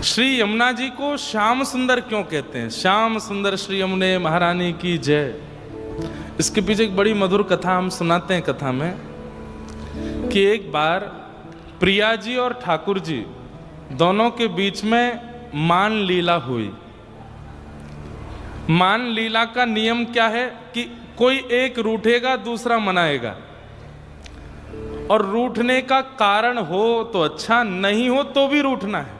श्री यमुना जी को श्याम सुंदर क्यों कहते हैं? श्याम सुंदर श्री यमुने महारानी की जय। इसके पीछे एक बड़ी मधुर कथा हम सुनाते हैं कथा में कि एक बार प्रिया जी और ठाकुर जी दोनों के बीच में मान लीला हुई। मान लीला का नियम क्या है कि कोई एक रूठेगा दूसरा मनाएगा, और रूठने का कारण हो तो अच्छा, नहीं हो तो भी रूठना है,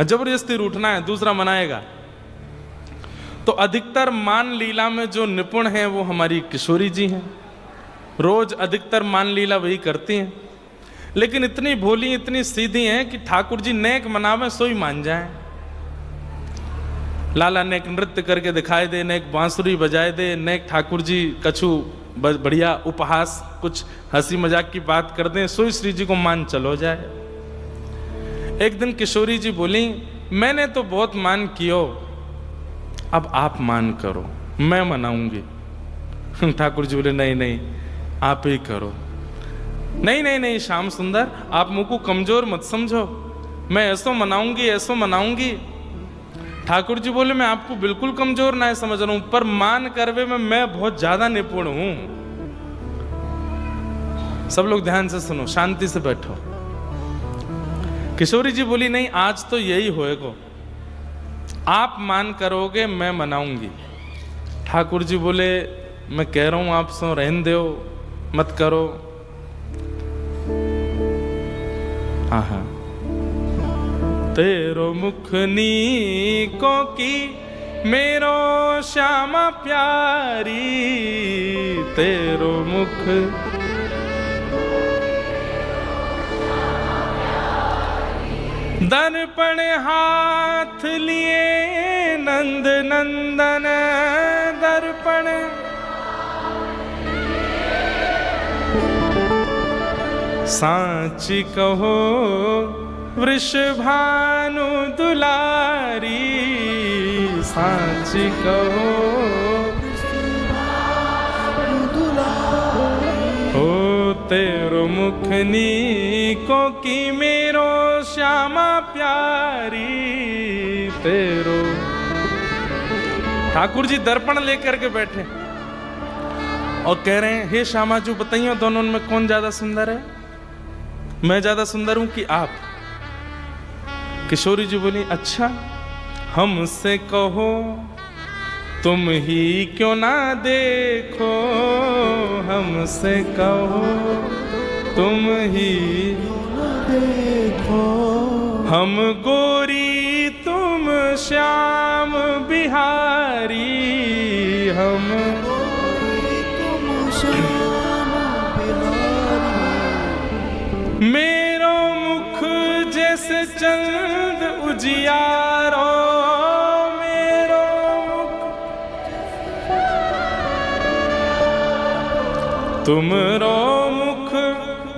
जबरदस्ती रूठना है, दूसरा मनाएगा। तो अधिकतर मान लीला में जो निपुण हैं वो हमारी किशोरी जी हैं। रोज अधिकतर मान लीला वही करती हैं, लेकिन इतनी भोली इतनी सीधी हैं कि ठाकुर जी नेक मनावे सोई मान जाएं। लाला नेक नृत्य करके दिखाई दे, नेक बांसुरी बजाए दे, नेक ठाकुर जी कछु बढ़िया उपहास कुछ हंसी मजाक की बात कर दें, सोई श्री जी को मान चलो जाए। एक दिन किशोरी जी बोली, मैंने तो बहुत मान कियो, अब आप मान करो, मैं मनाऊंगी। ठाकुर जी बोले नहीं नहीं आप ही करो। नहीं नहीं नहीं श्याम सुंदर, आप मुझको कमजोर मत समझो, मैं ऐसो मनाऊंगी ऐसो मनाऊंगी। ठाकुर जी बोले मैं आपको बिल्कुल कमजोर ना समझ रहा हूं, पर मान करवे में मैं बहुत ज्यादा निपुण हूं। सब लोग ध्यान से सुनो, शांति से बैठो। किशोरी जी बोली नहीं आज तो यही होएगा, आप मान करोगे मैं मनाऊंगी। ठाकुर जी बोले मैं कह रहा हूं आप सो रहन दो, मत करो। आहा तेरो मुख नीको की मेरो श्यामा प्यारी, तेरो मुख दर्पण हाथ लिए नंद नंदन दर्पण, सांची कहो वृषभानु दुलारी, सांची कहो हो तेरो मुख नीको की मेरो श्यामा प्यारी, तेरो। ठाकुर जी दर्पण लेकर के बैठे और कह रहे हैं हे श्यामा जी बताइए दोनों में कौन ज्यादा सुंदर है? मैं ज्यादा सुंदर हूं कि आप? किशोरी जी बोली अच्छा हमसे कहो, तुम ही क्यों ना देखो, हमसे कहो तुम ही देखो, हम गोरी तुम श्याम बिहारी, हम तुम श्याम बिहारी। मेरो मुख जैसे चंद उजियारो, मेरो मुख तुमरो मुख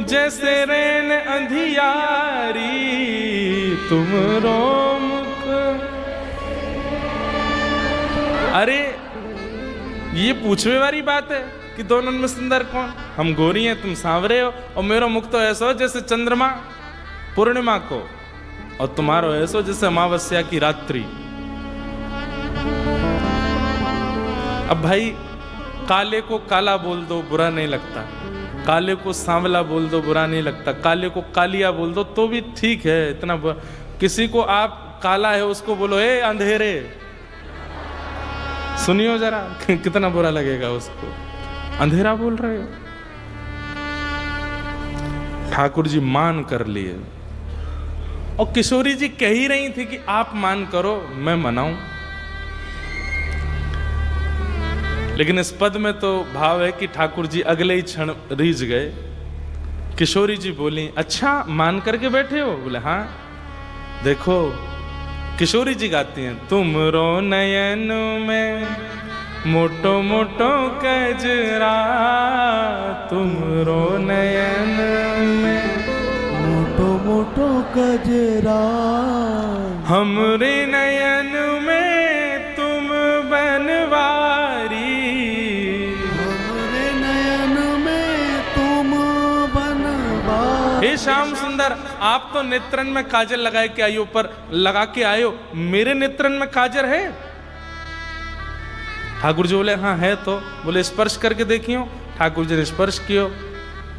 जैसे रैन अंधियारी, तुमरो मुख। अरे ये पूछने वाली बात है कि दोनों में सुंदर कौन? हम गोरी हैं तुम सांवरे हो, और मेरा मुख तो ऐसा हो जैसे चंद्रमा पूर्णिमा को, और तुम्हारो ऐसो जैसे अमावस्या की रात्रि। अब भाई काले को काला बोल दो बुरा नहीं लगता, काले को सांवला बोल दो बुरा नहीं लगता, काले को कालिया बोल दो तो भी ठीक है, इतना किसी को आप काला है उसको बोलो ए अंधेरे, सुनियो जरा कितना बुरा लगेगा उसको, अंधेरा बोल रहे हो। ठाकुर जी मान कर लिए, और किशोरी जी कह ही रही थी कि आप मान करो मैं मनाऊं। लेकिन इस पद में तो भाव है कि ठाकुर जी अगले ही क्षण रीझ गए। किशोरी जी बोली अच्छा मान करके बैठे हो? बोले हाँ। देखो किशोरी जी गाती हैं, तुमरो नयन में मोटो मोटो कजरा, तुमरो नयन में मोटो मोटो कजरा, हमरे नयन में तुम बनवारी, हमरे नयन में तुम बनवारी। हे श्याम सुंदर आप तो नेत्रन में काजल लगाए के आयो, पर लगा के आयो, मेरे नेत्रन में काजल है? ठाकुर जी बोले हाँ है। तो बोले स्पर्श करके देखियो। ठाकुर जी ने स्पर्श कियो।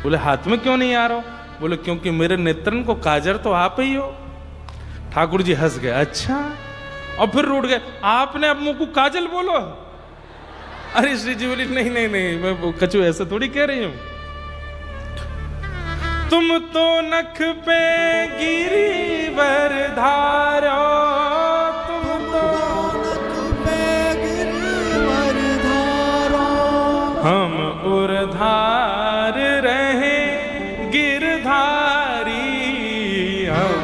बोले हाथ में क्यों नहीं आ रहा? बोले क्योंकि मेरे नेत्रन को काजल तो आप ही हो। ठाकुर जी हंस गए, अच्छा। और फिर रूठ गए, आपने अब मुंह को काजल बोलो। अरे श्री जी बोली नहीं नहीं नहीं, मैं कछु ऐसा थोड़ी कह रही हूं। तुम तो नख पे गिरिवर धारो, तुम तो नख पे गिरिवर धारो, हम उर्धार रहे गिरधारी, हम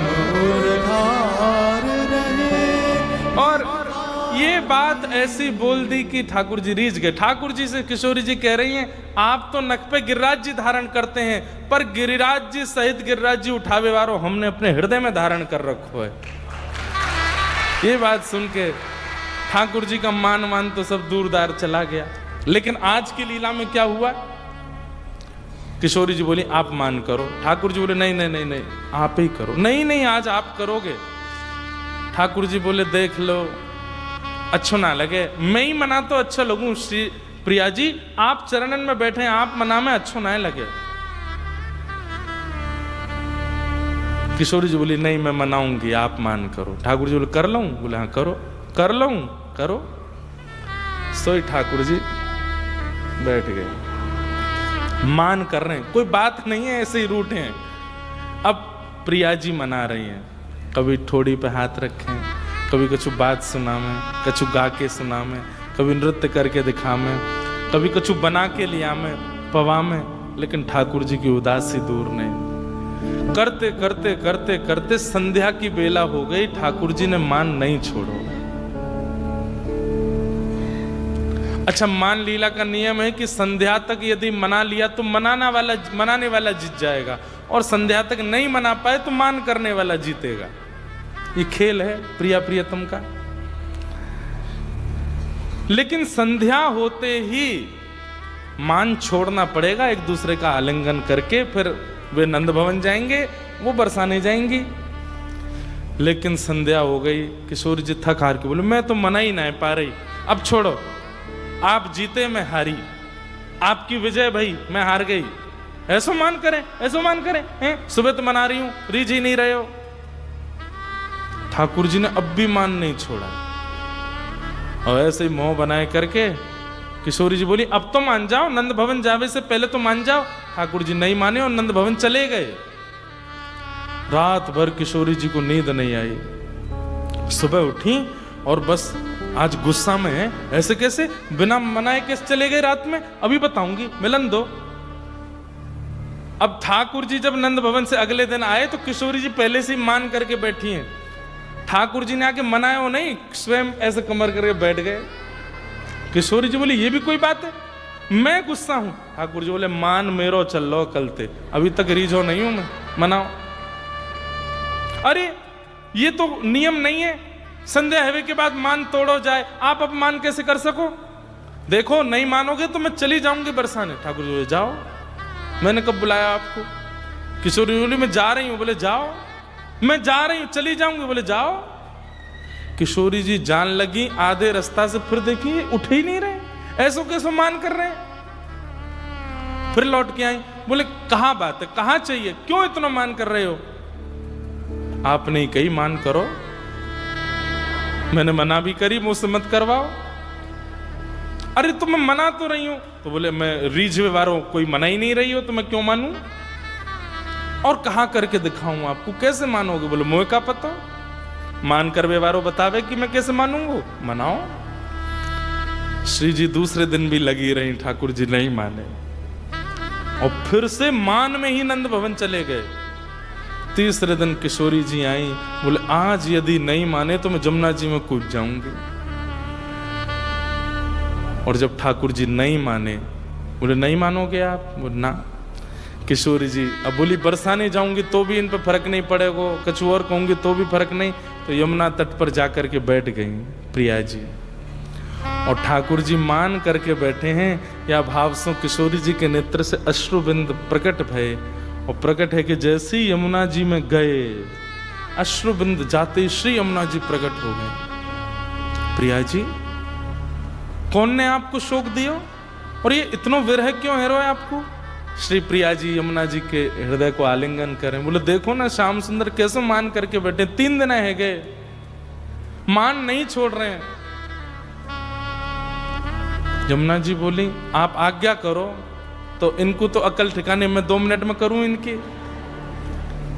उर्धार रहे। और ये बात ऐसी बोल दी कि ठाकुर जी रीझ गए। ठाकुर जी से किशोरी जी कह रही हैं आप तो नख पे गिरिराज जी धारण करते हैं, पर गिरिराज जी सहित गिरिराज जी उठावे वारो हमने अपने हृदय में धारण कर रखो है। ये बात सुन के ठाकुर जी का मान तो सब दूरदार चला गया। लेकिन आज की लीला में क्या हुआ? किशोरी जी बोली आप मान करो। ठाकुर जी बोले नहीं नहीं नहीं नहीं, आप ही करो। नहीं नहीं, आज आप करोगे। ठाकुर जी बोले देख लो, अच्छो ना लगे, मैं ही मना तो अच्छा लगूं। श्री प्रिया जी आप चरणन में बैठे हैं, आप मना में अच्छो ना लगे। किशोरी जी बोली नहीं मैं मनाऊंगी, आप मान करो। ठाकुर जी बोले कर लूं? बोले हाँ करो। कर लूं? करो। सोई ठाकुर जी बैठ गए, मान कर रहे हैं, कोई बात नहीं है, ऐसे ही रूठे हैं। अब प्रिया जी मना रही हैं, कभी ठोड़ी पे हाथ रखें, कभी कछु बात सुना में, कछु गा के सुना में, कभी नृत्य करके दिखा में, कभी कछु बना के लिया में, पवा में। लेकिन ठाकुर जी की उदासी दूर नहीं। करते करते करते करते संध्या की बेला हो गई, ठाकुर जी ने मान नहीं छोड़ो। अच्छा, मान लीला का नियम है कि संध्या तक यदि मना लिया तो मनाने वाला जीत जाएगा, और संध्या तक नहीं मना पाए तो मान करने वाला जीतेगा। ये खेल है प्रिया प्रियतम का। लेकिन संध्या होते ही मान छोड़ना पड़ेगा, एक दूसरे का आलिंगन करके फिर वे नंद भवन जाएंगे, वो बरसाने जाएंगी। लेकिन संध्या हो गई, किशोरी जी थक हार के बोले मैं तो मना ही नहीं पा रही, अब छोड़ो, आप जीते मैं हारी, आपकी विजय भाई मैं हार गई, ऐसो मान करें, ऐसो मान करें हैं? सुबह तो मना रही हूं, रीझ ही नहीं रहे हो। ठाकुर जी ने अब भी मान नहीं छोड़ा, और ऐसे ही मोह बनाए करके किशोरी जी बोली अब तो मान जाओ, नंद भवन जावे से पहले तो मान जाओ। ठाकुर जी नहीं माने और नंद भवन चले गए। रात भर किशोरी जी को नींद नहीं आई। सुबह उठी और बस आज गुस्सा में है, ऐसे कैसे बिना मनाए कैसे चले गए रात में, अभी बताऊंगी, मिलन दो। अब ठाकुर जी जब नंद भवन से अगले दिन आए तो किशोरी जी पहले से ही मान करके बैठी हैं। ठाकुर जी ने आके मनाया हो नहीं, स्वयं ऐसे कमर करके बैठ गए। किशोरी जी बोली ये भी कोई बात है, मैं गुस्सा हूं। ठाकुर जी बोले मान मेरो चल लो कलते, अभी तक रीझो नहीं हूं मैं, मनाओ। अरे ये तो नियम नहीं है, संध्या हवे के बाद मान तोड़ो जाए, आप अब मान कैसे कर सको? देखो नहीं मानोगे तो मैं चली जाऊंगी बरसाने। ठाकुर जी बोले जाओ, मैंने कब बुलाया आपको? किशोरी बोली मैं जा रही हूं। बोले जाओ, मैं जा रही हूं, चली जाऊंगी। बोले जाओ। किशोरी जी जान लगी, आधे रास्ता से फिर देखी उठ ही नहीं रहे, ऐसो कैसो मान कर रहे हैं। फिर लौट के आई, बोले कहां बात है, कहां चाहिए, क्यों इतना मान कर रहे हो? आपने ही कही मान करो, मैंने मना भी करी, मुझसे मत करवाओ। अरे तो मैं मना तो रही हूं। तो बोले मैं रीझवे वारों कोई मना ही नहीं रही हो तो मैं क्यों मानूं, और कहां करके दिखाऊं आपको, कैसे मानोगे? बोले मुझे का पता, मान कर व्यवहारो बतावे कि मैं कैसे मानूंगा, मनाओ। श्री जी दूसरे दिन भी लगी रही, ठाकुर जी नहीं माने, और फिर से मान में ही नंद भवन चले गए। तीसरे दिन किशोरी जी आई, बोले आज यदि नहीं माने तो मैं जमुना जी में कूद जाऊंगी। और जब ठाकुर जी नहीं माने, बोले नहीं मानोगे आप? बोले ना। किशोरी जी अब बोली बरसाने जाऊंगी तो भी इन पर फर्क नहीं पड़ेगा, कुछ और कहूंगी तो भी फर्क नहीं। तो यमुना तट पर जाकर के बैठ गई प्रिया जी, और ठाकुर जी मान करके बैठे हैं। या भाव सो किशोरी जी के नेत्र से अश्रुबिंद प्रकट भये, और प्रकट है कि जैसे ही यमुना जी में गए, अश्रुबिंद जाते श्री यमुना जी प्रकट हो गए। प्रिया जी, कौन ने आपको शोक दियो और ये इतना विरह क्यों है रोए आपको? श्री प्रिया जी यमुना जी के हृदय को आलिंगन करें, बोले देखो ना श्याम सुंदर कैसे मान करके बैठे, 3 दिन है गए, मान नहीं छोड़ रहे हैं। यमुना जी बोली आप आज्ञा करो, तो इनको तो अकल ठिकाने, मैं 2 मिनट में करूं इनकी,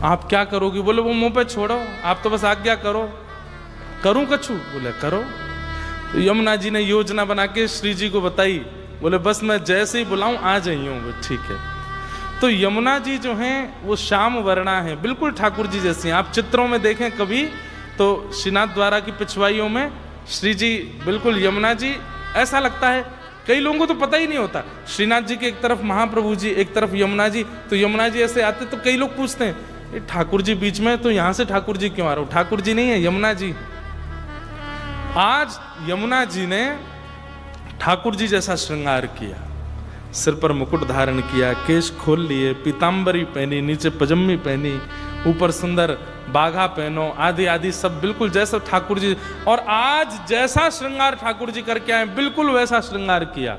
आप क्या करोगी? बोले वो मुंह पे छोड़ो, आप तो बस आज्ञा करो। करूं कछु? बोले करो। तो यमुना जी ने योजना बना के श्री जी को बताई, बोले बस मैं जैसे ही बुलाऊं आ जाइए। ठीक है। तो यमुना जी जो हैं वो श्याम वर्णा है, बिल्कुल ठाकुर जी जैसी हैं। आप चित्रों में देखें कभी तो श्रीनाथ द्वारा की पिछवाइयों में श्री जी बिल्कुल यमुना जी, ऐसा लगता है कई लोगों को तो पता ही नहीं होता, श्रीनाथ जी के एक तरफ महाप्रभु जी, एक तरफ यमुना जी। तो यमुना जी ऐसे आते तो कई लोग पूछते हैं ये ठाकुर जी बीच में, तो यहां से ठाकुर जी क्यों आ रहे हो? ठाकुर जी नहीं है, यमुना जी। आज यमुना जी ने ठाकुर जी जैसा श्रृंगार किया, सिर पर मुकुट धारण किया, केश खोल लिए, पीतांबरी पहनी, नीचे पजम्मी पहनी, ऊपर सुंदर बाघा पहनो, आदि आदि सब बिल्कुल जैसा ठाकुर जी। और आज जैसा श्रृंगार ठाकुर जी करके आए बिल्कुल वैसा श्रृंगार किया।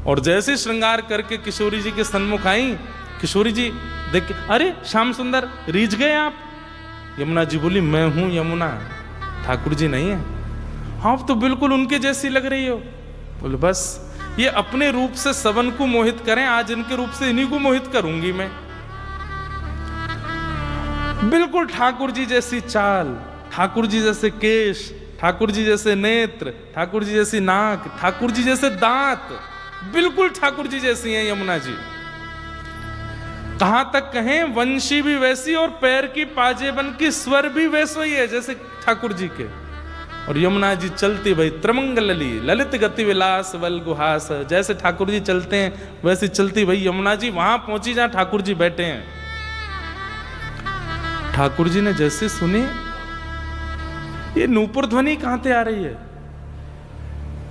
और जैसे श्रृंगार करके किशोरी जी के सन्मुख आई, किशोरी जी देख के, अरे श्याम सुंदर रीझ गए आप? यमुना जी बोली मैं हूं यमुना, ठाकुर जी नहीं है। आप तो बिल्कुल उनके जैसी लग रही हो। बोले बस ये अपने रूप से सबन को मोहित करें, आज इनके रूप से इन्हीं को मोहित करूंगी मैं। बिल्कुल ठाकुर जी जैसी चाल, ठाकुर जी जैसे केश, ठाकुर जी जैसे नेत्र, ठाकुर जी जैसी नाक, ठाकुर जी जैसे दांत, बिल्कुल ठाकुर जी जैसी हैं यमुना जी। कहां तक कहें, वंशी भी वैसी और पैर की पाजेबन की स्वर भी वैसो ही है जैसे ठाकुर जी के। और यमुना जी चलती भाई त्रमंगलली ललित गति विलास वल गुहास, जैसे ठाकुर जी चलते हैं वैसे चलती भाई यमुना जी वहां पहुंची जहां ठाकुर जी बैठे हैं। ठाकुर जी ने जैसे सुनी, ये नूपुर ध्वनि कहां से आ रही है?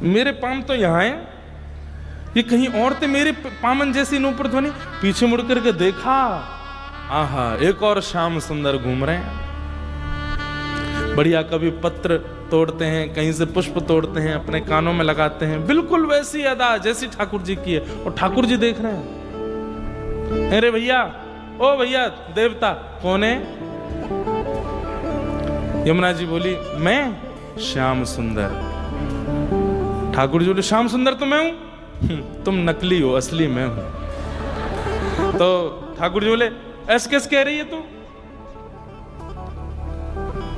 मेरे पाम तो यहां है, ये कहीं और थे मेरे पामन जैसी नूपुर ध्वनि। पीछे मुड़ करके देखा, आहा एक और श्याम सुंदर घूम रहे हैं। बढ़िया, कभी पत्र तोड़ते हैं, कहीं से पुष्प तोड़ते हैं, अपने कानों में लगाते हैं, बिल्कुल वैसी अदा जैसी ठाकुर जी की है। और ठाकुर जी देख रहे हैं, अरे भैया, ओ भैया देवता कौन है? यमुना जी बोली मैं श्याम सुंदर। ठाकुर जी बोले श्याम सुंदर तो मैं हूं, तुम नकली हो, असली मैं हूं। तो ठाकुर जी बोले ऐसे कैसे कह रही है तू?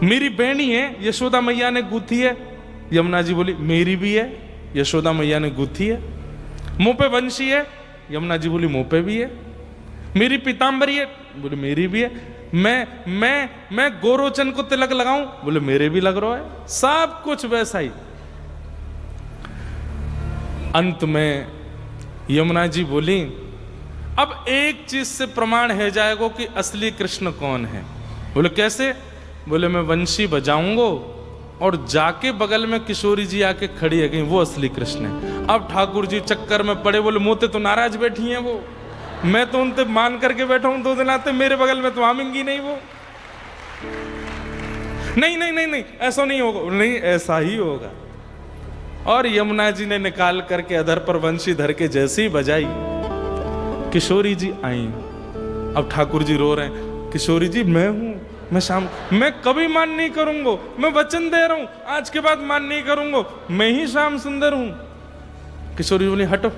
मेरी बहनी है, यशोदा मैया ने गूथी है। यमुना जी बोली मेरी भी है, यशोदा मैया ने गूथी है। मुंह पे वंशी है, यमुना जी बोली मुंह पे भी है। मेरी पीतांबरी है, बोले मेरी भी है। मैं गोरोचन को तिलक लगाऊं, बोले मेरे भी लग रहा है। सब कुछ वैसा ही। अंत में यमुना जी बोली अब एक चीज से प्रमाण है जाएगा कि असली कृष्ण कौन है। बोले कैसे? बोले मैं वंशी बजाऊंगा और जाके बगल में किशोरी जी आके खड़ी है गई, वो असली कृष्ण है। अब ठाकुर जी चक्कर में पड़े, बोले मोते तो नाराज बैठी हैं वो, मैं तो उनसे मान करके बैठा हूं 2 दिन आते, मेरे बगल में तो आमेंगी नहीं वो। नहीं नहीं नहीं नहीं ऐसा नहीं होगा। नहीं ऐसा ही होगा। और यमुना जी ने निकाल करके अधर पर वंशी धर के जैसे ही बजाई, किशोरी जी आई। अब ठाकुर जी रो रहे हैं, किशोरी जी मैं हूं, मैं शाम, मैं कभी मान नहीं करूंगा, मैं वचन दे रहा हूं आज के बाद मान नहीं करूंगा, मैं ही श्याम सुंदर हूं। किशोरी बोली हटो,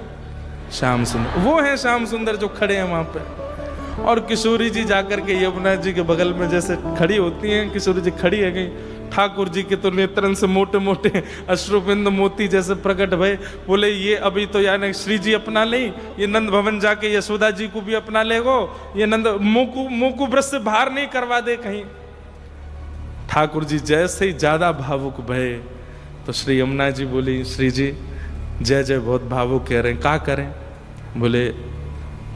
श्याम सुंदर वो है श्याम सुंदर जो खड़े हैं वहां पे। और किशोरी जी जाकर के यमुना जी के बगल में जैसे खड़ी होती हैं, किशोरी जी खड़ी है गई। ठाकुर जी के तो नेत्रन से मोटे मोटे अश्रुबिंद मोती जैसे प्रकट भय। बोले ये अभी तो यानी श्री जी अपना ले, ये नंद भवन जाके यशोदा जी को भी अपना लेगो, ये नंद मुंह को ब्रश से बाहर नहीं करवा दे कहीं। ठाकुर जी जैसे ही ज्यादा भावुक भय तो श्री यमुना जी बोली श्री जी जय जय बहुत भावुक कह रहे हैं, क्या करें? बोले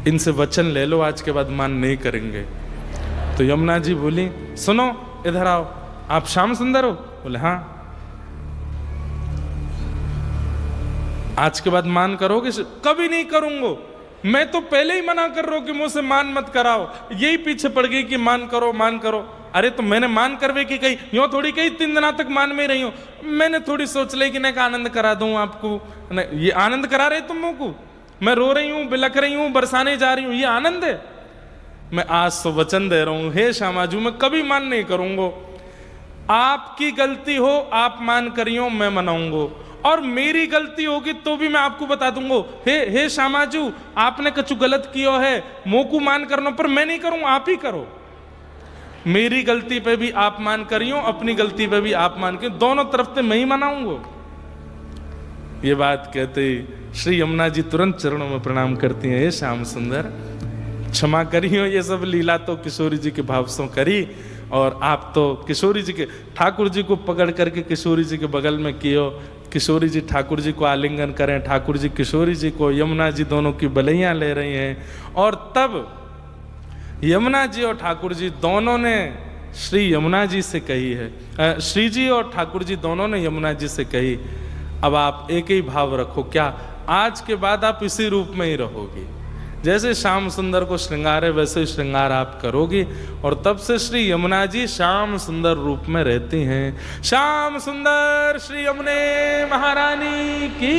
इनसे वचन ले लो, आज के बाद मान नहीं करेंगे। तो यमुना जी बोली सुनो इधर आओ, आप श्याम सुंदर हो? बोले हाँ। आज के बाद मान करोगे? कभी नहीं करूंगा। मैं तो पहले ही मना कर रहा हूं कि मुझसे मान मत कराओ, यही पीछे पड़ गई कि मान करो मान करो। अरे तो मैंने मान करवे की कही, यूं थोड़ी कही 3 दिनों तक मान में रही हूं, मैंने थोड़ी सोच ली कि नहीं आनंद करा दूं आपको। ये आनंद करा रहे तुम को? मैं रो रही हूं, बिलक रही हूं, बरसाने जा रही हूं, ये आनंद है? मैं आज तो वचन दे रहा हूं, हे श्यामाजू मैं कभी मान नहीं करूंगा। आपकी गलती हो आप मान करियो, मैं मनाऊंगा, और मेरी गलती होगी तो भी मैं आपको बता दूंगा, हे श्यामाजू आपने कछु गलत किया है, मोकू मान करना पर मैं नहीं करूं, आप ही करो। मेरी गलती पे भी आप मान करियो, अपनी गलती पे भी आप मान करियो, दोनों तरफ से मैं ही मनाऊंगा। ये बात कहते श्री यमुना जी तुरंत चरणों में प्रणाम करती हैं, हे श्याम सुंदर क्षमा करियो, ये सब लीला तो किशोरी जी के भाव से करी, और आप तो किशोरी जी के ठाकुर जी को पकड़ करके किशोरी जी के बगल में कियो, किशोरी जी ठाकुर जी को आलिंगन करें, ठाकुर जी किशोरी जी को, यमुना जी दोनों की बलैयां ले रही हैं। और तब यमुना जी और ठाकुर जी दोनों ने श्री यमुना जी से कही है, श्री जी और ठाकुर जी दोनों ने यमुना जी से कही, अब आप एक ही भाव रखो, क्या आज के बाद आप इसी रूप में ही रहोगी, जैसे श्याम सुंदर को श्रृंगार है वैसे श्रृंगार आप करोगी। और तब से श्री यमुना जी श्याम सुंदर रूप में रहती हैं। श्याम सुंदर श्री यमुने महारानी की।